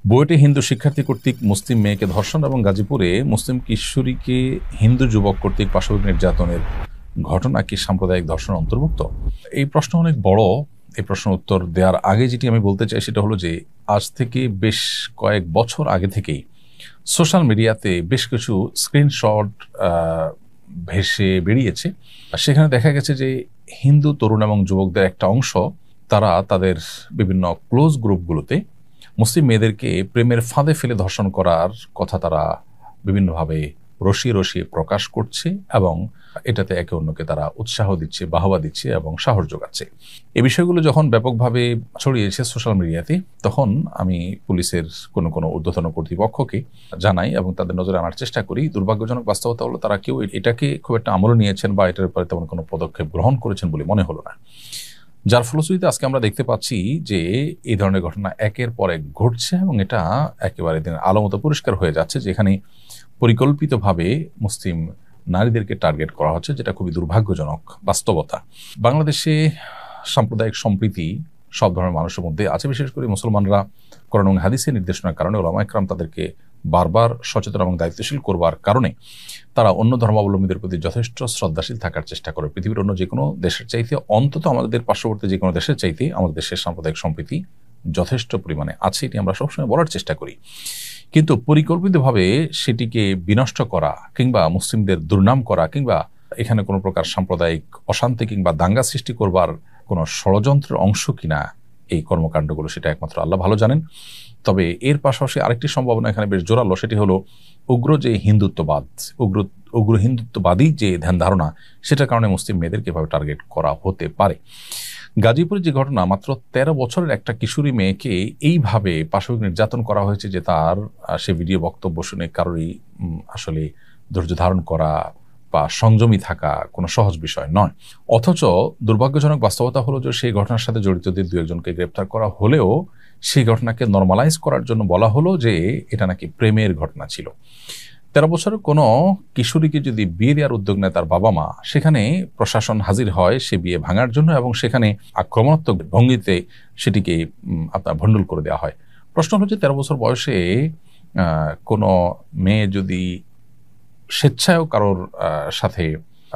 বুয়েটে হিন্দু শিক্ষার্থী কর্তৃক মুসলিম মেয়েকে ধর্ষণ এবং গাজীপুরে মুসলিম কিশোরীকে হিন্দু যুবক কর্তৃক পাশবিক নির্যাতনের ঘটনা কি সাম্প্রদায়িক ধর্ষণ অন্তর্ভুক্ত? এই প্রশ্ন অনেক বড়। এই প্রশ্নের উত্তর দেওয়ার আগে যেটি আমি বলতে চাই সেটা হলো যে আজ থেকে বেশ কয়েক বছর আগে থেকেই সোশ্যাল মিডিয়াতে বেশ কিছু স্ক্রিনশট ভেসে বেরিয়েছে। সেখানে দেখা গেছে যে হিন্দু তরুণ এবং যুবকদের একটা অংশ তারা তাদের বিভিন্ন ক্লোজ গ্রুপগুলোতে মুসলিম মেয়েদেরকে প্রেমের ফাঁদে ফেলে ধর্ষণ করার কথা তারা বিভিন্নভাবে রসিয়ে রসিয়ে প্রকাশ করছে এবং এটাতে একে অন্যকে তারা উৎসাহ দিচ্ছে, বাহবা দিচ্ছে এবং সাহস যোগাচ্ছে। এই বিষয়গুলো যখন ব্যাপকভাবে ছড়িয়েছে সোশ্যাল মিডিয়াতে, তখন আমি পুলিশের কোনো কোনো ঊর্ধ্বতন কর্তৃপক্ষকে জানাই এবং তাদের নজরে আনার চেষ্টা করি। দুর্ভাগ্যজনক বাস্তবতা হলো তারা কেউ এটাকে খুব একটা আমলে নিয়েছেন বা এটার উপরে তেমন কোনো পদক্ষেপ গ্রহণ করেছেন বলে মনে হলো না। যার ফলশ্রুতিতে আজকে আমরা দেখতে পাচ্ছি যে এই ধরনের ঘটনা একের পর এক ঘটছে এবং এটা একেবারে দিনের আলো মতো পরিষ্কার হয়ে যাচ্ছে, যেখানে পরিকল্পিতভাবে মুসলিম নারীদেরকে টার্গেট করা হচ্ছে, যেটা খুবই দুর্ভাগ্যজনক বাস্তবতা। বাংলাদেশে সাম্প্রদায়িক সম্প্রীতি সব ধরনের মানুষের মধ্যে আছে, বিশেষ করে মুসলমানরা কোরআন এবং হাদিসের নির্দেশনার কারণে ওলামা ইকরাম তাদেরকে বারবার সচেতন এবং দায়িত্বশীল করবার কারণে তারা অন্য ধর্মাবলম্বীদের প্রতি যথেষ্ট শ্রদ্ধাশীল থাকার চেষ্টা করে। পৃথিবীর অন্য যে কোনো দেশের চাইতে, অন্তত আমাদের পার্শ্ববর্তী যে কোনো দেশের চাইতে আমাদের দেশের সাম্প্রদায়িক সম্প্রীতি যথেষ্ট পরিমাণে আছে, এটি আমরা সবসময় বলার চেষ্টা করি। কিন্তু পরিকল্পিতভাবে সেটিকে বিনষ্ট করা কিংবা মুসলিমদের দুর্নাম করা কিংবা এখানে কোনো প্রকার সাম্প্রদায়িক অশান্তি কিংবা দাঙ্গা সৃষ্টি করবার কোনো ষড়যন্ত্রের অংশ কিনা এই কর্মকাণ্ডগুলো, সেটা একমাত্র আল্লাহ ভালো জানেন। তবে এর পাশাপাশি আরেকটি সম্ভাবনা এখানে বেশ জোরালো, সেটি হলো উগ্র যে হিন্দুত্ববাদ, উগ্র হিন্দুত্ববাদী যে ধ্যান ধারণা, সেটার কারণে মুসলিম মেয়েদেরকে এভাবে টার্গেট করা হতে পারে। গাজীপুরের যে ঘটনা, মাত্র 13 বছরের একটা কিশোরী মেয়েকে এইভাবে পাশবিক নির্যাতন করা হয়েছে যে তার সে ভিডিও বক্তব্য শুনে কারোরই আসলে ধৈর্য ধারণ করা বা সংযমী থাকা কোনো সহজ বিষয় নয়। অথচ দুর্ভাগ্যজনক বাস্তবতা হলো যে সেই ঘটনার সাথে জড়িতদের দু একজনকে গ্রেপ্তার করা হলেও সেই ঘটনাকে নর্মালাইজ করার জন্য বলা হলো যে এটা নাকি প্রেমের ঘটনা ছিল। 13 বছরের কোনো কিশোরীকে যদি বিয়ে দেওয়ার উদ্যোগ নেয় তার বাবা মা, সেখানে প্রশাসন হাজির হয় সে বিয়ে ভাঙার জন্য এবং সেখানে আক্রমণাত্মক ভঙ্গিতে সেটিকে আপনার ভণ্ডুল করে দেওয়া হয়। প্রশ্ন হচ্ছে 13 বছর বয়সে কোনো মেয়ে যদি স্বেচ্ছায়ও কারোর সাথে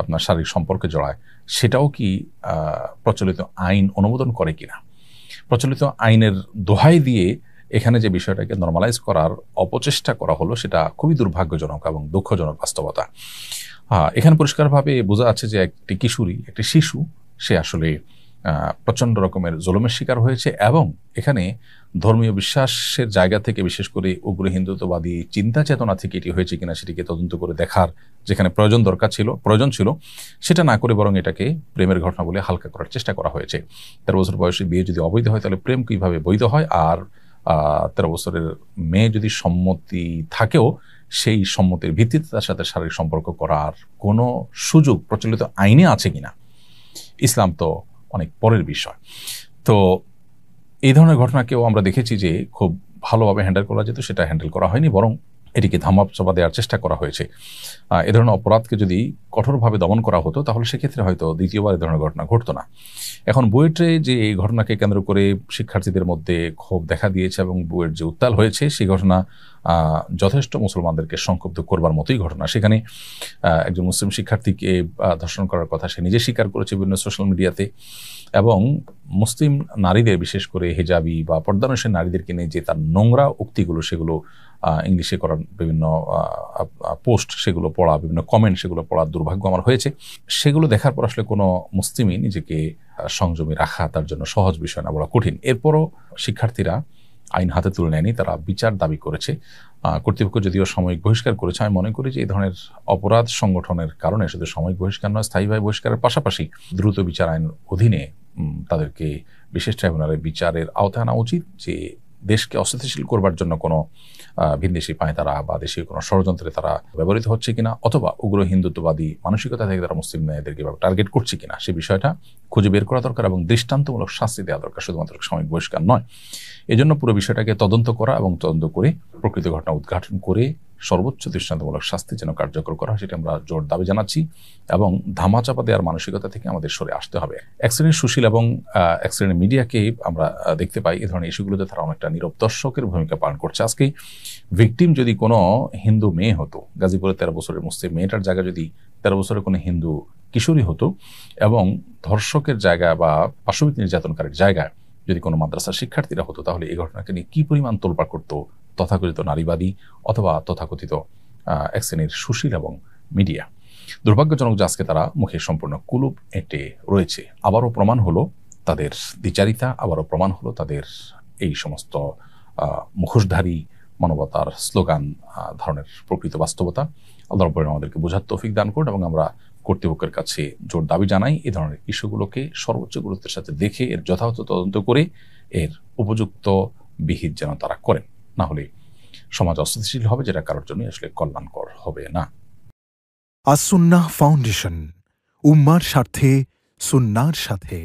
আপনার শারীরিক সম্পর্কে জড়ায়, সেটাও কি প্রচলিত আইন অনুমোদন করে কিনা? প্রচলিত আইনের দোহাই দিয়ে এখানে যে বিষয়টাকে নর্মালাইজ করার অপচেষ্টা করা হলো, সেটা খুবই দুর্ভাগ্যজনক এবং দুঃখজনক বাস্তবতা। এখানে পরিষ্কারভাবে বোঝা যাচ্ছে যে একটি কিশোরী, একটি শিশু, সে আসলে প্রচণ্ড রকমের জুলুমের শিকার হয়েছে এবং এখানে ধর্মীয় বিশ্বাসের জায়গা থেকে, বিশেষ করে উগ্র হিন্দুত্ববাদী চিন্তা চেতনা থেকে এটি হয়েছে কিনা সেটিকে তদন্ত করে দেখার যেখানে প্রয়োজন ছিল সেটা না করে বরং এটাকে প্রেমের ঘটনা বলে হালকা করার চেষ্টা করা হয়েছে। 13 বছর বয়সে বিয়ে যদি অবৈধ হয় তাহলে প্রেম কিভাবে বৈধ হয়? আর 13 বছরের মেয়ে যদি সম্মতি থাকেও সেই সম্মতির ভিত্তিতে তার সাথে শারীরিক সম্পর্ক করার কোনো সুযোগ প্রচলিত আইনে আছে কিনা? ইসলাম তো অনেক পরের বিষয়। তো এই ধরনের ঘটনাকেও আমরা দেখেছি যে খুব ভালোভাবে হ্যান্ডেল করা যেত, সেটা হ্যান্ডেল করা হয়নি, বরং এটিকে ধামাচাপা দেওয়ার চেষ্টা করা হয়েছে। এ ধরনের অপরাধকে যদি কঠোরভাবে দমন করা হতো তাহলে সেক্ষেত্রে হয়তো দ্বিতীয়বার এ ধরনের ঘটনা ঘটতো না। এখন বুয়েটে যে এই ঘটনাকে কেন্দ্র করে শিক্ষার্থীদের মধ্যে ক্ষোভ দেখা দিয়েছে এবং বুয়েট যে উত্তাল হয়েছে, সেই ঘটনা যথেষ্ট মুসলমানদেরকে সংক্ষুব্ধ করবার মতোই ঘটনা। সেখানে একজন মুসলিম শিক্ষার্থীকে ধর্ষণ করার কথা সে নিজে স্বীকার করেছে বিভিন্ন সোশ্যাল মিডিয়াতে, এবং মুসলিম নারীদের, বিশেষ করে হিজাবি বা পর্দানসীন নারীদেরকে নিয়ে যে তার নোংরা উক্তিগুলো, সেগুলো ইংলিশে করার বিভিন্ন পোস্ট, সেগুলো পড়া, বিভিন্ন কমেন্ট, সেগুলো পড়ার দুর্ভাগ্য আমার হয়েছে। সেগুলো দেখার পর আসলে কোনো মুসলিমই নিজেকে সংযমী রাখা তার জন্য সহজ বিষয় না, বড় কঠিন। এরপরও শিক্ষার্থীরা আইন হাতে তুলে নেয়নি, তারা বিচার দাবি করেছে। কর্তৃপক্ষ যদিও সাময়িক বহিষ্কার করেছে, আমি মনে করি যে এই ধরনের অপরাধ সংগঠনের কারণে শুধু সাময়িক বহিষ্কার নয়, স্থায়ীভাবে বহিষ্কারের পাশাপাশি দ্রুত বিচার আইন অধীনে তাদেরকে বিশেষ ট্রাইব্যুনালের বিচারের আওতায় আনা উচিত, যে দেশকে অস্থিতিশীল করবার জন্য কোনো ভিনদেশি পায়তারা বা দেশীয় কোনো ষড়যন্ত্রে তারা ব্যবহৃত হচ্ছে কিনা, অথবা উগ্র হিন্দুত্ববাদী মানসিকতা থেকে তারা মুসলিম মেয়েদেরকে টার্গেট করছে কিনা, সেই বিষয়টা খুঁজে বের করা দরকার এবং দৃষ্টান্তমূলক শাস্তি দেওয়া দরকার, শুধুমাত্র সাময়িক বহিষ্কার নয়। এজন্য পুরো বিষয়টাকে তদন্ত করা এবং তদন্ত করে প্রকৃত ঘটনা উদ্ঘাটন করে সর্বোচ্চ দৃষ্টান্তমূলক শাস্তি যেন কার্যকর করা হয়, সেটা আমরা জোর দাবি জানাচ্ছি এবং ধামাচাপা দেওয়ার মানসিকতা থেকে আমাদের সরে আসতে হবে। এক শ্রেণীর সুশীল এবং এক শ্রেণীর মিডিয়াকে আমরা দেখতে পাই এই ধরনের ইস্যুগুলোতে তারা অনেকটা নীরব দর্শকের ভূমিকা পালন করছে। আজকে ভিকটিম যদি কোনো হিন্দু মেয়ে হতো, গাজীপুরের 13 বছরের মুসলিম মেয়েটার জায়গায় যদি 13 বছরের কোনো হিন্দু কিশোরী হতো এবং ধর্ষকের জায়গা বা পাশবিক নির্যাতনকারীর জায়গায় যদি কোনো মাদ্রাসার শিক্ষার্থীরা হতো, তাহলে এই ঘটনাকে নিয়ে কি পরিমাণ তোলপাড় করতো তথাকথিত নারীবাদী অথবা তথাকথিত এক শ্রেণীর সুশীল এবং মিডিয়া। দুর্ভাগ্যজনক যে আজকে তারা মুখে সম্পূর্ণ কুলুপ এঁটে রয়েছে। আবারও প্রমাণ হলো তাদের দ্বিচারিতা, আবারও প্রমাণ হলো তাদের এই সমস্ত মুখোশধারী মানবতার স্লোগান ধরনের প্রকৃত বাস্তবতা। আল্লাহ রাব্বুল আলামিন আমাদেরকে বোঝার তৌফিক দান করুন এবং আমরা কর্তৃপক্ষের কাছে জোর দাবি জানাই এই ধরনের ইস্যুগুলোকে সর্বোচ্চ গুরুত্বের সাথে দেখে এর যথাযথ তদন্ত করে এর উপযুক্ত বিহিত যেন তারা করেন, না হলে সমাজ অস্থিতিশীল হবে, যেটা কারোর জন্য আসলে কল্যাণকর হবে না। আস সুন্নাহ ফাউন্ডেশন, উম্মার স্বার্থে সুন্নাহর সাথে।